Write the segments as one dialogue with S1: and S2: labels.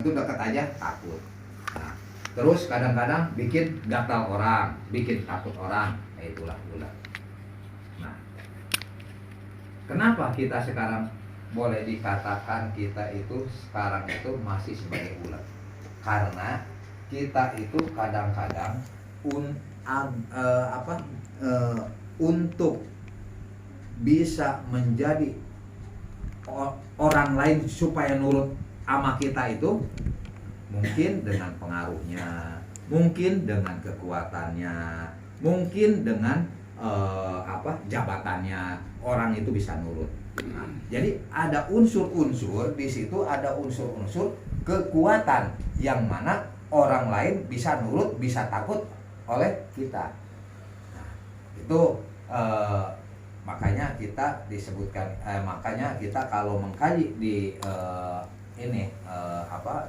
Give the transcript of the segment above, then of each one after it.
S1: itu dekat aja takut. Nah, terus kadang-kadang bikin gatal orang, bikin takut orang, itulah ular. Nah, kenapa kita sekarang boleh dikatakan kita itu sekarang itu masih sebagai ular? Karena kita itu kadang-kadang untuk bisa menjadi orang lain supaya nurut sama kita itu mungkin dengan pengaruhnya, mungkin dengan kekuatannya, mungkin dengan jabatannya, orang itu bisa nurut. Nah, jadi ada unsur-unsur di situ, ada unsur-unsur kekuatan yang mana orang lain bisa nurut, bisa takut oleh kita. Nah, itu makanya kita disebutkan, makanya kita kalau mengkaji di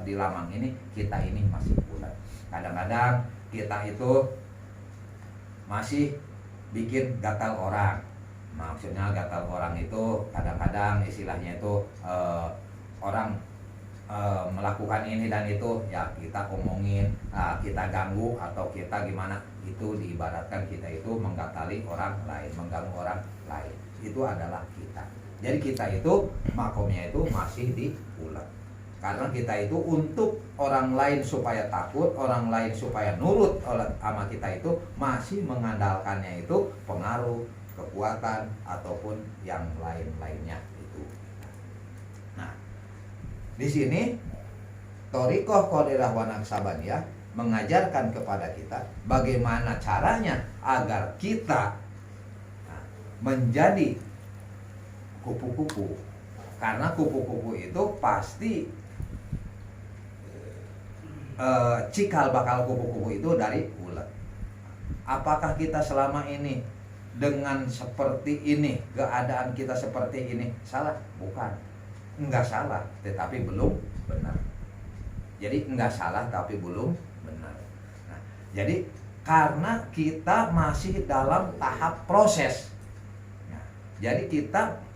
S1: di lamang ini, kita ini masih ular. Kadang-kadang kita itu masih bikin gatal orang. Maksudnya gatal orang itu kadang-kadang istilahnya itu orang melakukan ini dan itu, ya kita omongin, kita ganggu atau kita gimana, itu diibaratkan kita itu menggatali orang lain, mengganggu orang lain. Itu adalah kita. Jadi kita itu makomnya itu masih di ular. Karena kita itu untuk orang lain supaya takut, orang lain supaya nurut sama kita itu masih mengandalkannya itu pengaruh, kekuatan ataupun yang lain-lainnya itu. Nah, di sini Thariqah Qadiriyah wa Naqsabandiyah mengajarkan kepada kita bagaimana caranya agar kita menjadi kupu-kupu. Karena kupu-kupu itu pasti cikal bakal kupu-kupu itu dari ular. Apakah kita selama ini dengan seperti ini, keadaan kita seperti ini salah? Bukan, enggak salah, tetapi belum benar. Jadi enggak salah tapi belum benar. Nah, jadi karena kita masih dalam tahap proses. Nah, jadi kita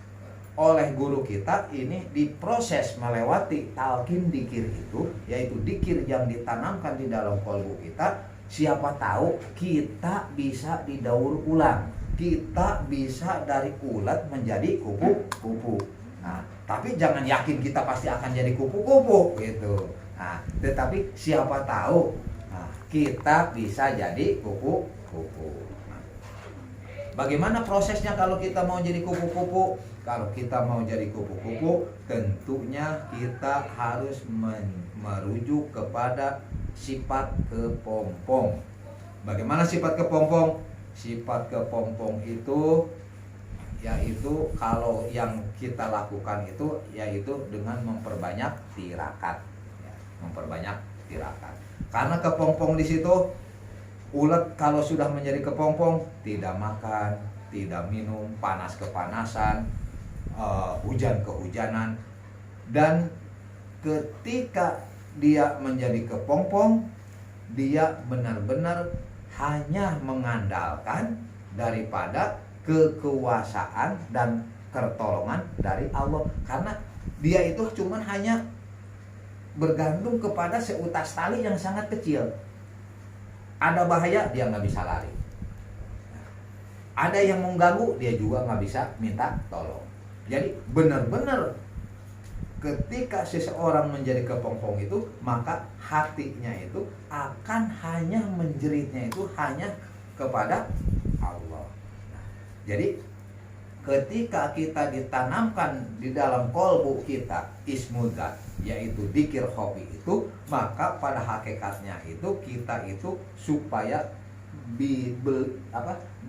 S1: oleh guru kita ini diproses melewati talqin dikir itu, yaitu dikir yang ditanamkan di dalam kolbu kita. Siapa tahu kita bisa didaur ulang, kita bisa dari ulat menjadi kupu-kupu. Nah, tapi jangan yakin kita pasti akan jadi kupu-kupu gitu. Nah, tetapi siapa tahu kita bisa jadi kupu-kupu. Nah, bagaimana prosesnya kalau kita mau jadi kupu-kupu? Kalau kita mau jadi kupu-kupu, tentunya kita harus merujuk kepada sifat kepompong. Bagaimana sifat kepompong? Sifat kepompong itu yaitu kalau yang kita lakukan itu yaitu dengan memperbanyak tirakat, ya, memperbanyak tirakat. Karena kepompong di situ, ulat kalau sudah menjadi kepompong tidak makan, tidak minum, panas kepanasan, hujan kehujanan, dan ketika dia menjadi kepompong, dia benar-benar hanya mengandalkan daripada kekuasaan dan pertolongan dari Allah. Karena dia itu cuman hanya bergantung kepada seutas tali yang sangat kecil. Ada bahaya dia nggak bisa lari, ada yang mengganggu dia juga nggak bisa minta tolong. Jadi benar-benar ketika seseorang menjadi kepompong itu, maka hatinya itu akan hanya menjeritnya itu hanya kepada Allah. Nah, jadi ketika kita ditanamkan di dalam kolbu kita ismudzat, yaitu dzikir khofi itu, maka pada hakikatnya itu kita itu supaya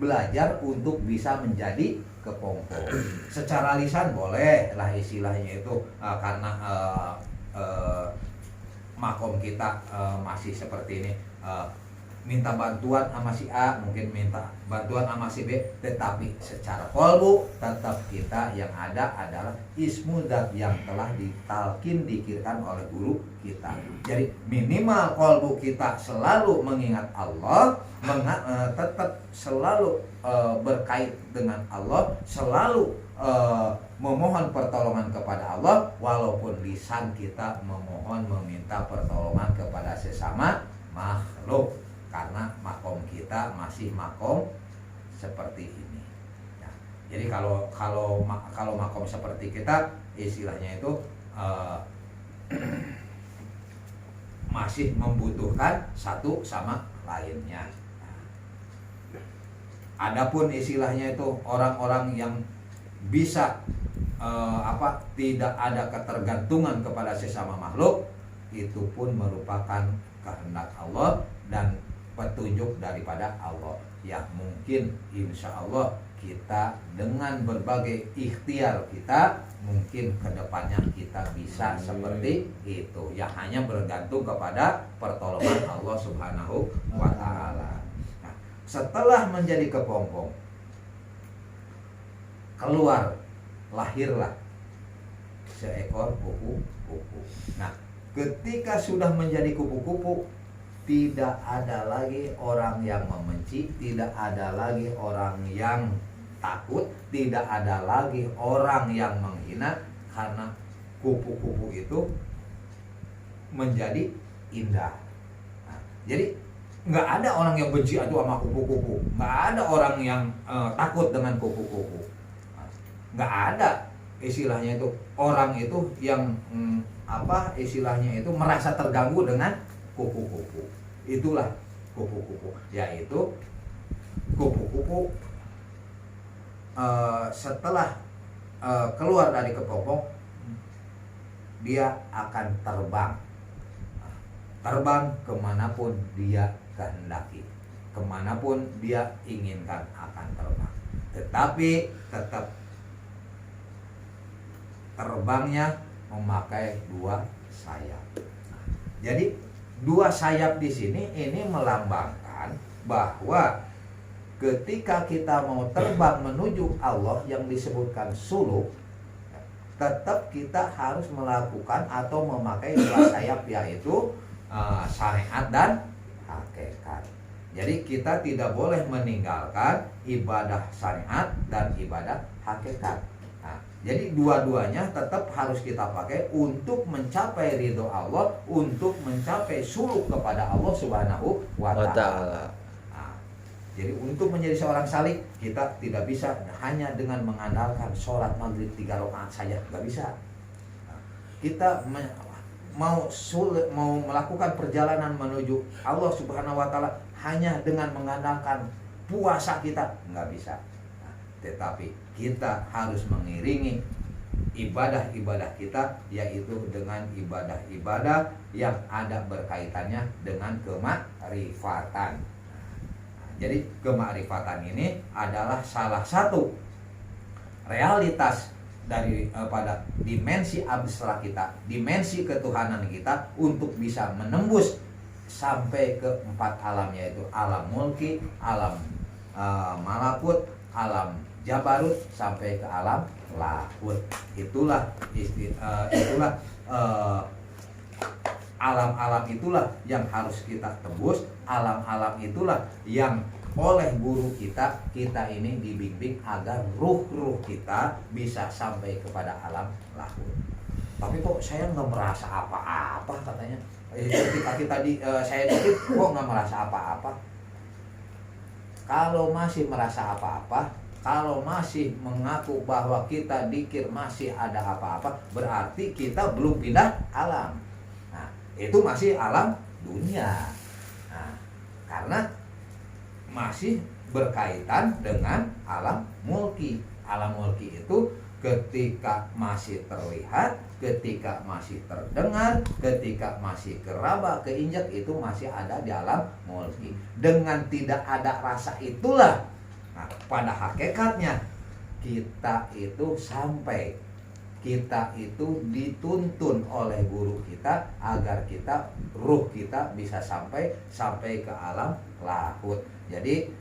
S1: belajar untuk bisa menjadi kepompong. Secara lisan boleh lah istilahnya itu, karena makom kita masih seperti ini, minta bantuan sama si A, mungkin minta bantuan sama si B, tetapi secara kolbu tetap kita yang ada adalah ismu zat yang telah dikirkan oleh guru kita. Jadi minimal kolbu kita selalu mengingat Allah, tetap selalu berkait dengan Allah, selalu memohon pertolongan kepada Allah, walaupun lisan kita meminta pertolongan kepada sesama makhluk, karena makom kita masih makom seperti ini. Ya, jadi kalau makom seperti kita, istilahnya itu masih membutuhkan satu sama lainnya. Adapun istilahnya itu orang-orang yang bisa tidak ada ketergantungan kepada sesama makhluk, itu pun merupakan kehendak Allah dan petunjuk daripada Allah. Ya mungkin insya Allah kita dengan berbagai ikhtiar kita, mungkin kedepannya kita bisa seperti itu. Ya hanya bergantung kepada pertolongan Allah Subhanahu wa Ta'ala. Nah, setelah menjadi kepompong, lahirlah seekor kupu-kupu. Nah, ketika sudah menjadi kupu-kupu, tidak ada lagi orang yang membenci, tidak ada lagi orang yang takut, tidak ada lagi orang yang menghina, karena kupu-kupu itu menjadi indah. Nah, jadi nggak ada orang yang benci sama kupu-kupu, nggak ada orang yang takut dengan kupu-kupu, nggak ada istilahnya itu orang itu yang istilahnya itu merasa terganggu dengan kupu-kupu. Itulah kupu-kupu, yaitu kupu-kupu setelah keluar dari kepompong, dia akan terbang kemanapun dia kehendaki, kemanapun dia inginkan akan terbang. Tetapi tetap terbangnya memakai dua sayap. Nah, jadi dua sayap di sini ini melambangkan bahwa ketika kita mau terbang menuju Allah yang disebutkan suluk, tetap kita harus melakukan atau memakai dua sayap, yaitu syariat dan hakikat. Jadi kita tidak boleh meninggalkan ibadah syariat dan ibadah hakikat. Jadi dua-duanya tetap harus kita pakai untuk mencapai ridho Allah, untuk mencapai suluk kepada Allah Subhanahu wa Ta'ala. Nah, jadi untuk menjadi seorang salik, kita tidak bisa hanya dengan mengandalkan sholat maghrib 3 rakaat saja, nggak bisa. Nah, kita mau melakukan perjalanan menuju Allah Subhanahu wa Ta'ala hanya dengan mengandalkan puasa kita, nggak bisa. Tetapi kita harus mengiringi ibadah-ibadah kita, yaitu dengan ibadah-ibadah yang ada berkaitannya dengan kemakrifatan. Jadi kemakrifatan ini adalah salah satu realitas dari pada dimensi abstrak kita, dimensi ketuhanan kita, untuk bisa menembus sampai ke 4 alam, yaitu alam mulki, alam malakut, alam jabarut, sampai ke alam lahut. Itulah alam-alam itulah yang harus kita tembus. Alam-alam itulah yang oleh guru kita ini dibimbing agar ruh-ruh kita bisa sampai kepada alam lahut. Tapi kok saya nggak merasa apa-apa, katanya. Ketika saya dikit kok nggak merasa apa-apa. Kalau masih merasa apa-apa, kalau masih mengaku bahwa kita dikir masih ada apa-apa, berarti kita belum pindah alam. Nah, itu masih alam dunia. Nah, karena masih berkaitan dengan alam mulki. Alam mulki itu ketika masih terlihat, ketika masih terdengar, ketika masih keraba, keinjak, itu masih ada di alam mulki. Dengan tidak ada rasa itulah, nah, pada hakikatnya kita itu sampai kita itu dituntun oleh guru kita agar kita, ruh kita bisa sampai ke alam lahut. Jadi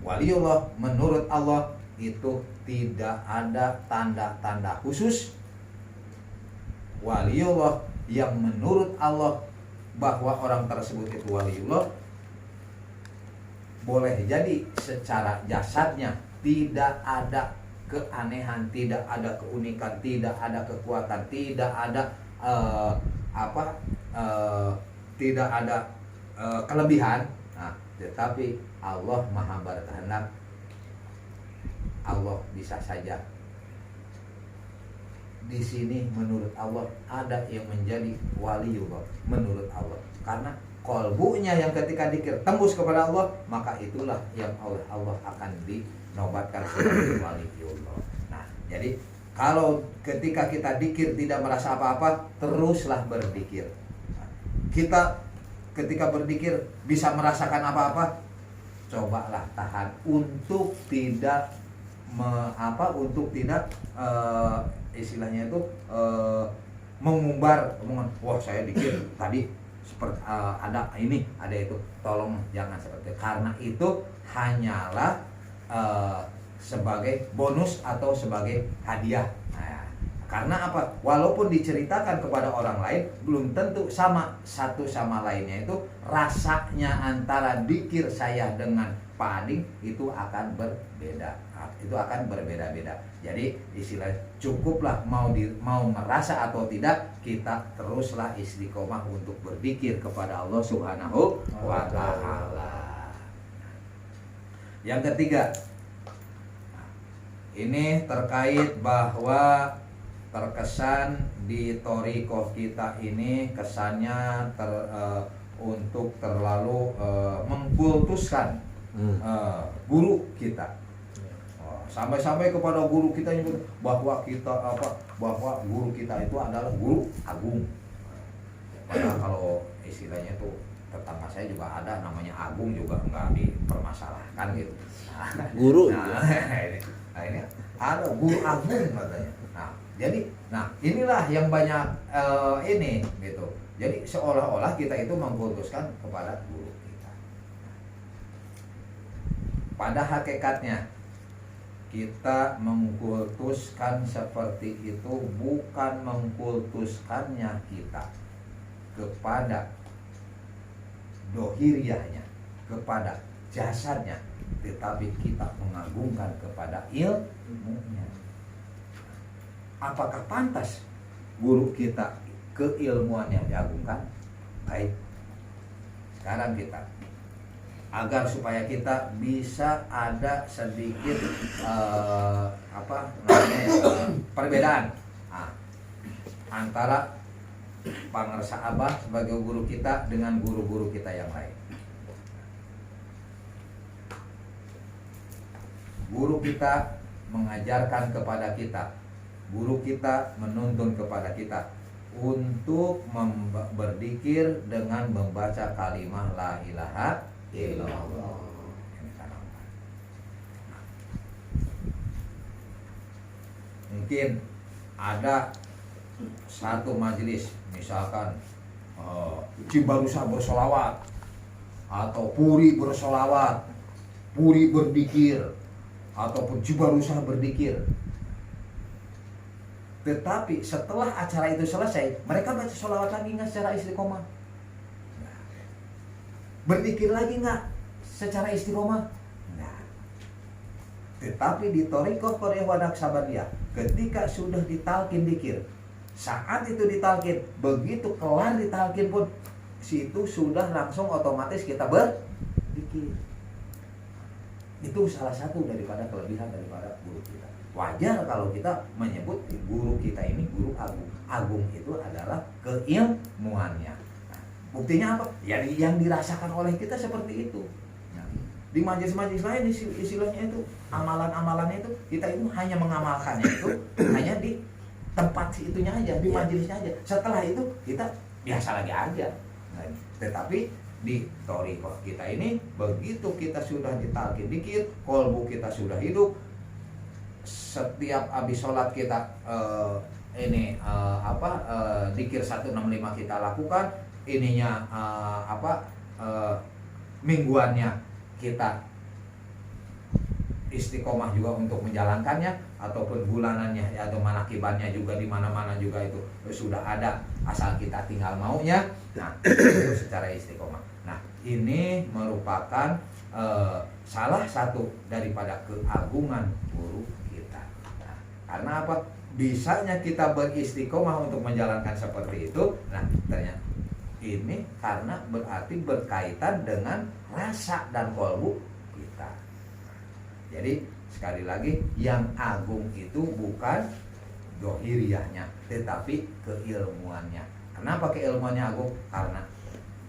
S1: waliullah menurut Allah itu tidak ada tanda-tanda khusus. Waliullah yang menurut Allah bahwa orang tersebut itu waliullah, boleh jadi secara jasadnya tidak ada keanehan, tidak ada keunikan, tidak ada kekuatan, tidak ada tidak ada kelebihan. Nah, tetapi Allah Maha berkehendak, Allah bisa saja di sini menurut Allah ada yang menjadi waliullah menurut Allah, karena kolbunya yang ketika dikir tembus kepada Allah, maka itulah yang oleh Allah akan dinobatkan sebagai waliullah. Nah, jadi kalau ketika kita dikir tidak merasa apa-apa, teruslah berzikir. Nah, kita ketika berzikir bisa merasakan apa-apa, cobalah tahan untuk tidak untuk tidak istilahnya itu mengumbar omongan, wah saya dikir tadi seperti ada ini ada itu. Tolong jangan seperti itu, karena itu hanyalah sebagai bonus atau sebagai hadiah. Nah, karena apa? Walaupun diceritakan kepada orang lain, belum tentu sama satu sama lainnya itu rasanya antara dikir saya dengan Pak Ading itu akan berbeda. Itu akan berbeda-beda. Jadi istilah cukuplah mau merasa atau tidak, kita teruslah istiqomah untuk berzikir kepada Allah Subhanahu wa taala. Yang ketiga, ini terkait bahwa terkesan di thariqah kita ini kesannya untuk terlalu mengkultuskan guru kita. Sampai-sampai kepada guru kita nyebut bahwa guru kita itu adalah guru agung. Padahal kalau istilahnya itu tetangga saya juga ada namanya Agung, juga nggak dipermasalahkan gitu.
S2: Guru.
S1: Ini ada guru agung katanya. Nah inilah yang banyak ini gitu. Jadi seolah-olah kita itu mengkultuskan kepada guru kita. Pada hakikatnya kita mengkultuskan seperti itu bukan mengkultuskannya kita kepada dohiriyahnya, kepada jasadnya, tetapi kita mengagungkan kepada ilmunya. Apakah pantas guru kita keilmuannya diagungkan? Baik, sekarang kita agar supaya kita bisa ada sedikit perbedaan antara Pangersa Abah sebagai guru kita dengan guru-guru kita yang lain. Guru kita mengajarkan kepada kita, guru kita menuntun kepada kita untuk berzikir dengan membaca kalimah la ilaha illallah. Mungkin ada satu majelis, misalkan Cibarusah bersolawat atau Puri bersolawat, Puri berzikir, ataupun Cibarusah berzikir. Tetapi setelah acara itu selesai, mereka baca sholawat lagi nggak secara istiqomah? Berzikir lagi nggak secara istiqomah? Nah. Tetapi di thariqah Wadak Sabaniyah, ketika sudah ditalkin dzikir, saat itu ditalkin, begitu kelar ditalkin pun, situ sudah langsung otomatis kita berzikir. Itu salah satu daripada kelebihan daripada guru kita. Wajar kalau kita menyebut guru kita ini guru agung. Agung itu adalah keilmuannya. Nah, buktinya apa? Ya yang dirasakan oleh kita seperti itu. Nah, di majelis-majelis lain istilahnya itu amalan-amalannya itu kita itu hanya mengamalkannya itu hanya di tempat itunya aja, di majelisnya aja. Setelah itu kita biasa lagi aja. Nah, tetapi di thariqah kita ini begitu kita sudah ditalkin dzikir, kolbu kita sudah hidup, setiap habis sholat kita dikir 165 kita lakukan, ininya mingguannya kita istiqomah juga untuk menjalankannya, ataupun bulanannya atau manakibannya juga di mana-mana juga itu sudah ada, asal kita tinggal maunya. Nah, itu secara istiqomah. Nah, ini merupakan salah satu daripada keagungan guru kita. Nah, karena apa? Bisanya kita beristiqomah untuk menjalankan seperti itu. Nah, ternyata ini karena berarti berkaitan dengan rasa dan kolbu kita. Jadi sekali lagi, yang agung itu bukan dohiriyahnya, tetapi keilmuannya. Kenapa keilmuannya agung? Karena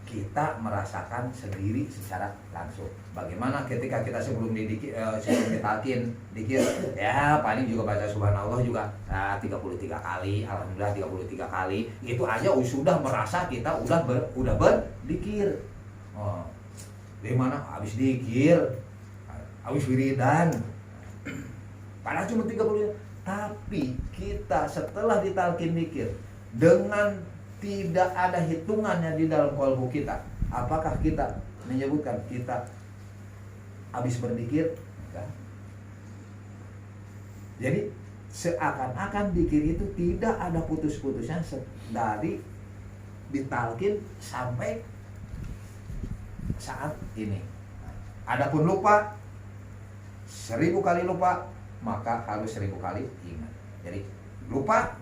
S1: kita merasakan sendiri secara langsung. Bagaimana ketika kita sebelum ditalkin dikir, ya paling juga baca subhanallah juga 33 kali, alhamdulillah 33 kali. Itu aja sudah merasa kita udah berdikir. Oh, di mana habis dikir, habis wiridan, padahal cuma 30. Tapi kita setelah ditalkin dikir dengan tidak ada hitungannya di dalam kolbu kita, apakah kita menyebutkan kita habis berzikir? Enggak. Jadi seakan-akan zikir itu tidak ada putus-putusnya dari ditalkin sampai saat ini. Adapun lupa, 1000 kali lupa, maka harus 1000 kali ingat. Jadi lupa,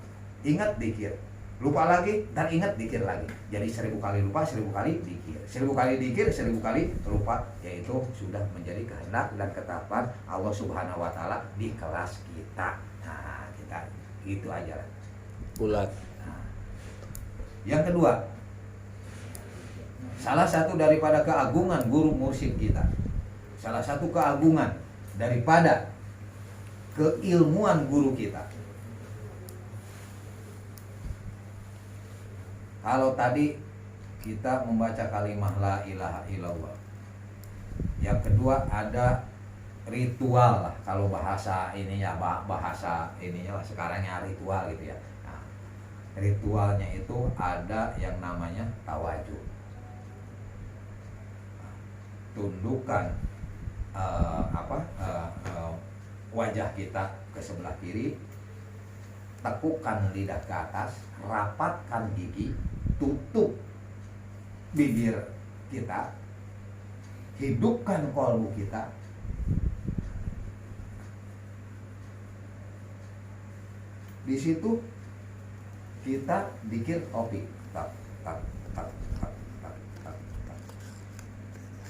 S1: ingat, zikir. Lupa lagi dan ingat, zikir lagi. Jadi 1000 kali lupa, 1000 kali zikir. 1000 kali zikir, 1000 kali lupa, yaitu sudah menjadi kehendak dan ketetapan Allah Subhanahu wa taala di kelas kita. Nah, kita gitu aja lah.
S2: Bulat.
S1: Nah, yang kedua, salah satu daripada keagungan guru mursyid kita, salah satu keagungan daripada keilmuan guru kita. Kalau tadi kita membaca kalimah la ilaha illallah, yang kedua ada ritual lah, kalau bahasa ininya lah sekarangnya ritual gitu ya. Nah, ritualnya itu ada yang namanya tawajuh. Tundukkan wajah kita ke sebelah kiri, tekukkan lidah ke atas, rapatkan gigi, tutup bibir kita, hidupkan kolbu kita. Di situ kita zikir topik, tak, tak, tak, tak, tak, tak, tak.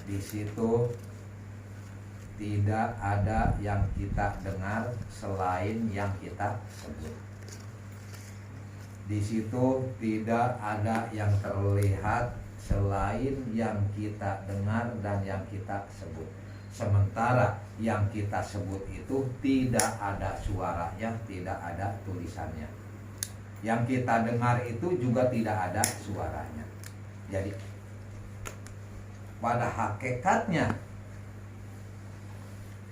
S1: Di situ tidak ada yang kita dengar selain yang kita sebut. Di situ tidak ada yang terlihat selain yang kita dengar dan yang kita sebut. Sementara yang kita sebut itu tidak ada suaranya, tidak ada tulisannya. Yang kita dengar itu juga tidak ada suaranya. Jadi pada hakikatnya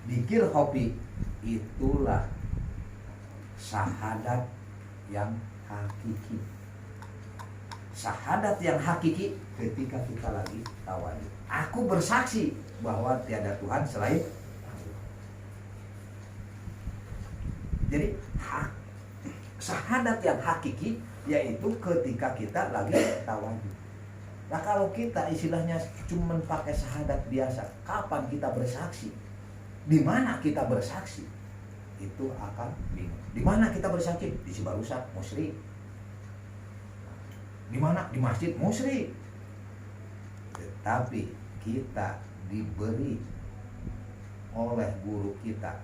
S1: zikir hobi itulah syahadat yang hakiki. Syahadat yang hakiki ketika kita lagi tawadhu. Aku bersaksi bahwa tiada Tuhan selain Allah. Jadi syahadat yang hakiki yaitu ketika kita lagi tawadhu. Nah, kalau kita istilahnya cuma pakai syahadat biasa, kapan kita bersaksi? Di mana kita bersaksi? Itu akan bingung. Di mana kita bersaksi? Di Cibarusa, musyrik. Di mana? Di masjid, musyrik. Tetapi kita diberi oleh guru kita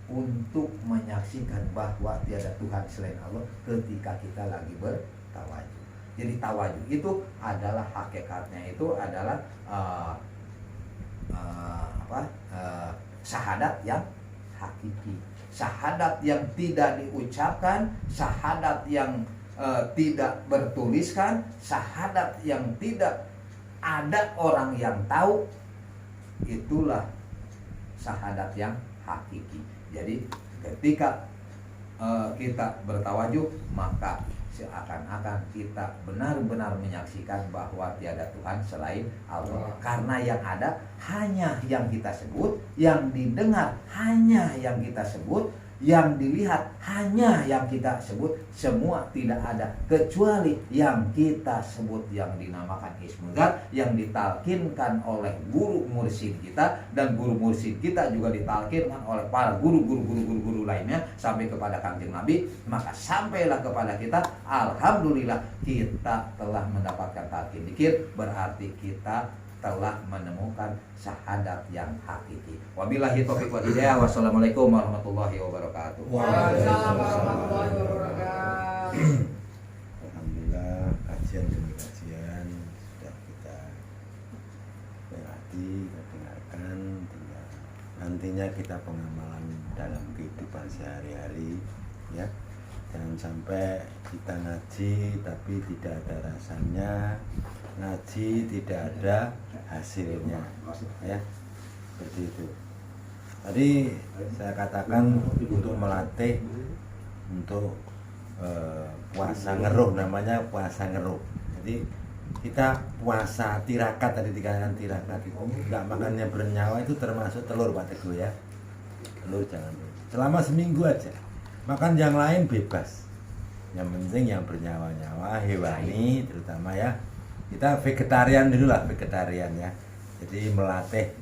S1: untuk menyaksikan bahwa tiada Tuhan selain Allah ketika kita lagi bertawadhu. Jadi tawadhu itu adalah hakikatnya itu adalah syahadat yang hakiki, syahadat yang tidak diucapkan, syahadat yang tidak bertuliskan, syahadat yang tidak ada orang yang tahu. Itulah syahadat yang hakiki. Jadi Ketika kita bertawajuh, maka seakan-akan kita benar-benar menyaksikan bahwa tiada Tuhan selain Allah. Karena yang ada hanya yang kita sebut, yang didengar hanya yang kita sebut, yang dilihat hanya yang kita sebut. Semua tidak ada kecuali yang kita sebut, yang dinamakan Ismul Zat, yang ditalkinkan oleh guru mursyid kita, dan guru mursyid kita juga ditalkinkan oleh para guru lainnya sampai kepada Kanjeng Nabi. Maka sampailah kepada kita, alhamdulillah kita telah mendapatkan talqin dzikir, berarti kita telah menemukan syahadat yang hakiki. Wabillahi taufiq wal hidayah. Wassalamualaikum warahmatullahi wabarakatuh.
S2: Waalaikumsalam warahmatullahi wabarakatuh.
S3: Alhamdulillah, kajian demi kajian sudah kita lewati, kita dengarkan. Tinggal nantinya kita pengamalan dalam kehidupan sehari-hari, ya. Jangan sampai kita ngaji tapi tidak ada rasanya, ngaji tidak ada hasilnya, ya, seperti itu. Tadi saya katakan untuk melatih untuk puasa ngeruh, namanya puasa ngeruh. Jadi kita puasa tirakat, tadi dikatakan tirakat itu nggak makannya bernyawa, itu termasuk telur Pak Teguh, ya. Telur jangan selama seminggu aja. Makan yang lain bebas, yang penting yang bernyawa-nyawa, hewani terutama, ya. Kita vegetarian dulu lah, vegetarian, ya. Jadi melatih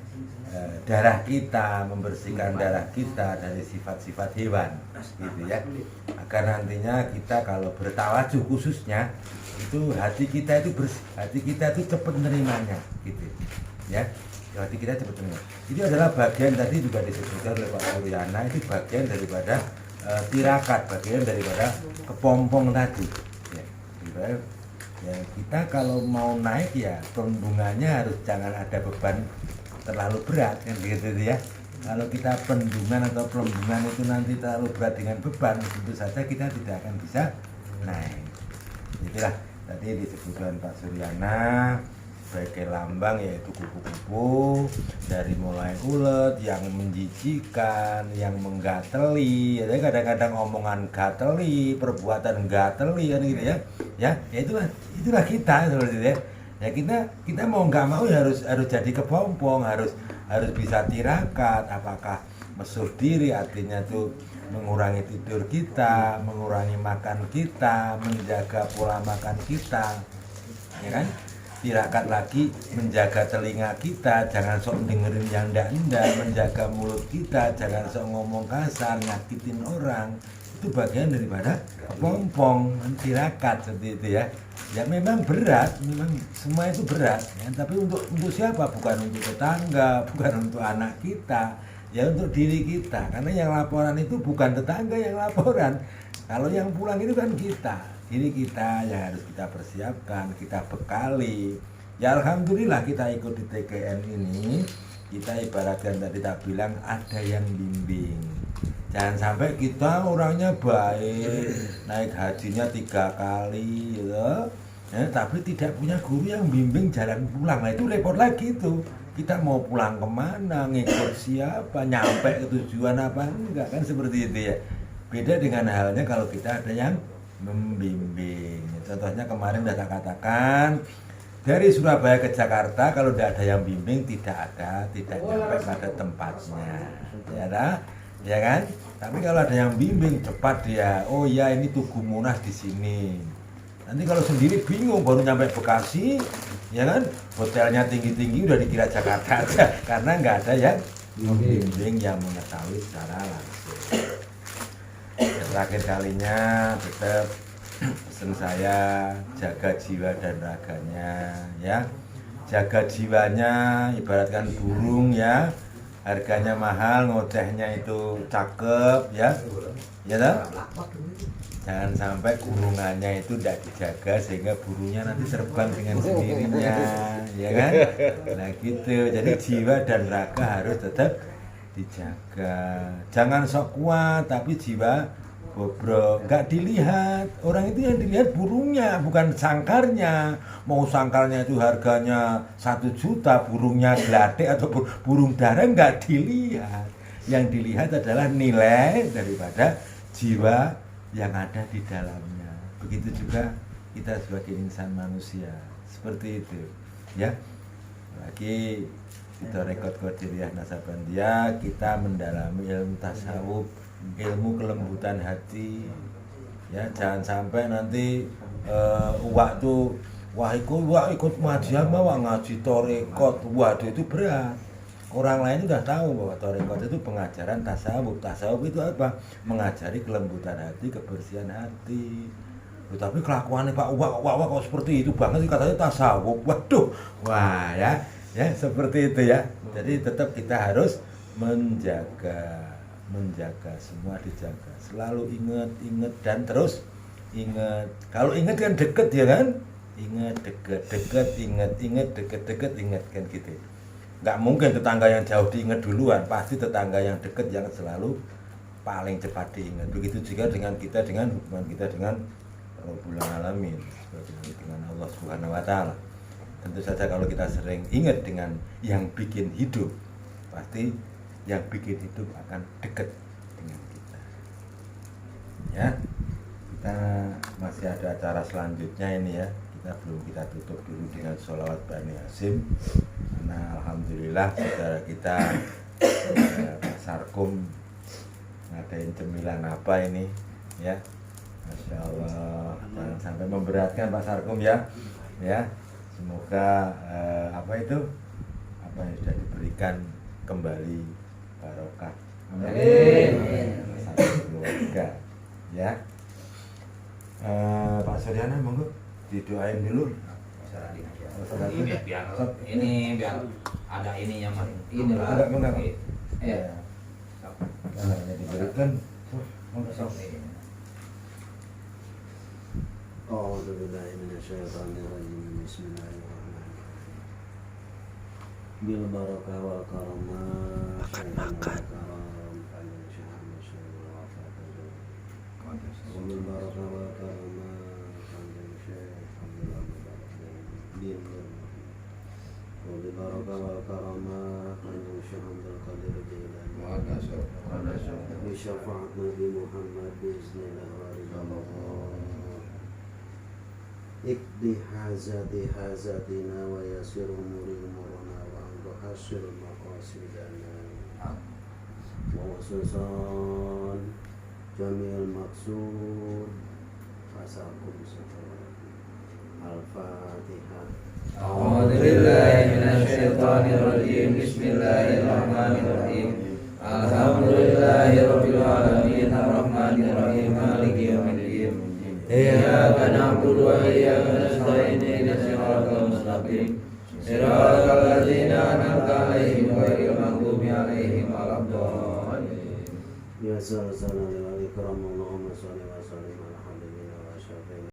S3: darah kita, membersihkan darah kita dari sifat-sifat hewan, gitu, ya. Agar nantinya kita kalau bertawajuh khususnya itu hati kita itu bersih, hati kita itu cepat menerimanya, gitu, ya. Hati kita cepat menerima. Itu adalah bagian, tadi juga disebutkan oleh Pak Suryana, itu bagian daripada tirakat, bagian daripada kepompong tadi, ya. Ya, kita kalau mau naik, ya pendungannya harus jangan ada beban terlalu berat, kan gitu, ya. Kalau kita pendungan atau pelembungan itu nanti terlalu berat dengan beban, tentu saja kita tidak akan bisa naik. Itulah tadi disebutkan Pak Suryana sebagai lambang, yaitu kupu-kupu, dari mulai ulet yang menjijikan, yang menggateli, ya, kadang-kadang omongan gateli, perbuatan gateli, kan gitu, ya. Ya itulah kita, seperti itu, ya. Ya kita mau nggak mau ya harus jadi kepompong, harus bisa tirakat. Apakah mesuh diri, artinya tuh mengurangi tidur kita, mengurangi makan kita, menjaga pola makan kita, ya kan? Tirakat lagi menjaga telinga kita, jangan sok dengerin yang ndak-ndak, menjaga mulut kita, jangan sok ngomong kasar, nyakitin orang. Itu bagian daripada kepompong, tirakat, seperti itu, ya. Ya memang berat, memang semua itu berat, ya. Tapi untuk siapa? Bukan untuk tetangga, bukan untuk anak kita, ya untuk diri kita. Karena yang laporan itu bukan tetangga yang laporan. Kalau yang pulang itu kan kita, diri kita yang harus kita persiapkan, kita bekali. Ya alhamdulillah kita ikut di TKN ini, kita ibaratkan tadi tak bilang ada yang bimbing. Jangan sampai kita orangnya baik, naik hajinya 3 kali, gitu, ya, tapi tidak punya guru yang bimbing jalan pulang. Nah itu repot lagi tuh. Kita mau pulang kemana, ngikut siapa, nyampe ke tujuan apa enggak, kan seperti itu, ya. Beda dengan halnya kalau kita ada yang membimbing. Contohnya kemarin sudah saya katakan, dari Surabaya ke Jakarta kalau tidak ada yang bimbing tidak nyampe pada tempatnya, ya kan? Tapi kalau ada yang bimbing cepat dia, oh ya ini Tugu Munas di sini. Nanti kalau sendiri bingung, baru nyampe Bekasi, ya kan? Hotelnya tinggi-tinggi udah dikira Jakarta aja, karena nggak ada yang membimbing, yang mengetahui secara langsung. Terakhir kalinya tetap pesan saya, jaga jiwa dan raganya, ya. Jaga jiwanya ibaratkan burung, ya. Harganya mahal, ngocehnya itu cakep, ya. Ya toh? Jangan sampai kurungannya itu tidak dijaga sehingga burungnya nanti terbang dengan sendirinya, ya kan? Nah gitu. Jadi jiwa dan raga harus tetap dijaga. Jangan sok kuat tapi jiwa bobrok, nggak dilihat. Orang itu yang dilihat burungnya, bukan sangkarnya. Mau sangkarnya itu harganya 1 juta, burungnya gladek atau burung darah nggak dilihat. Yang dilihat adalah nilai daripada jiwa yang ada di dalamnya. Begitu juga kita sebagai insan manusia, seperti itu ya. Lagi kita rekod Qadiriyah Nasabandia, kita mendalami ilmu tasawuf, ilmu kelembutan hati ya. Jangan sampai nanti waktu wah ikut ngajian wah ngaji torekot, waduh itu berat. Orang lain sudah tahu bahwa torekot itu pengajaran tasawuf. Tasawuf itu apa? Mengajari kelembutan hati, kebersihan hati. Tapi kelakuannya Pak Wak kok seperti itu banget katanya tasawuf. Waduh, wah ya seperti itu ya. Jadi tetap kita harus menjaga semua dijaga. Selalu ingat dan terus ingat. Kalau ingat kan deket ya kan? Ingat deket, ingat deket ingat kan gitu. Nggak mungkin tetangga yang jauh diingat duluan, pasti tetangga yang deket yang selalu paling cepat diingat. Begitu juga dengan kita, dengan hubungan kita dengan Rabbul Alamin, dengan Allah Subhanahu wa Ta'ala. Tentu saja kalau kita sering ingat dengan yang bikin hidup, pasti yang bikin hidup akan dekat dengan kita. Ya, kita masih ada acara selanjutnya ini ya. Kita tutup dulu dengan sholawat Bani Hasyim. Karena alhamdulillah saudara kita Pak Sarkum ngadain cemilan apa ini ya. Masya Allah, jangan sampai memberatkan Pak Sarkum ya. Semoga apa yang sudah diberikan kembali barokah. Amin. Satu keluarga ya. Pak Suryana monggo didoain dulu.
S1: Ini biar ada ininya mah. Ini lah.
S3: Enggak.
S1: Ya.
S3: Nah, diberikan.
S4: أعوذ بالله من الشيطان الرجيم بسم الله الرحمن الرحيم بالبركة والكرامات والكرام فلنشهد مشهد الوفاة وبالبركة والكرامات فلنشهد الحمد لله وبالبركة والكرامات فلنشهد عبد القادر الجيلاني بشفاعة نبي محمد بإذن الله ورضا الله اقضي حاجاتنا ويسر أمورنا وأن تحصل مقاصدنا وخصوصا جميع المقصود فساكم الفاتحة.
S1: أعوذ بالله من الشيطان الرجيم. بسم الله الرحمن الرحيم. الحمد لله رب العالمين الرحمن الرحيم مالك يوم الدين. إياك نعبد وإياك نستعين اهدنا الصراط المستقيم صراط الذين أنعمت عليهم غير المغضوب عليهم ولا الضالين.
S4: يا سلام الإكرام اللهم صل وسلم على حبيبنا وشفيعنا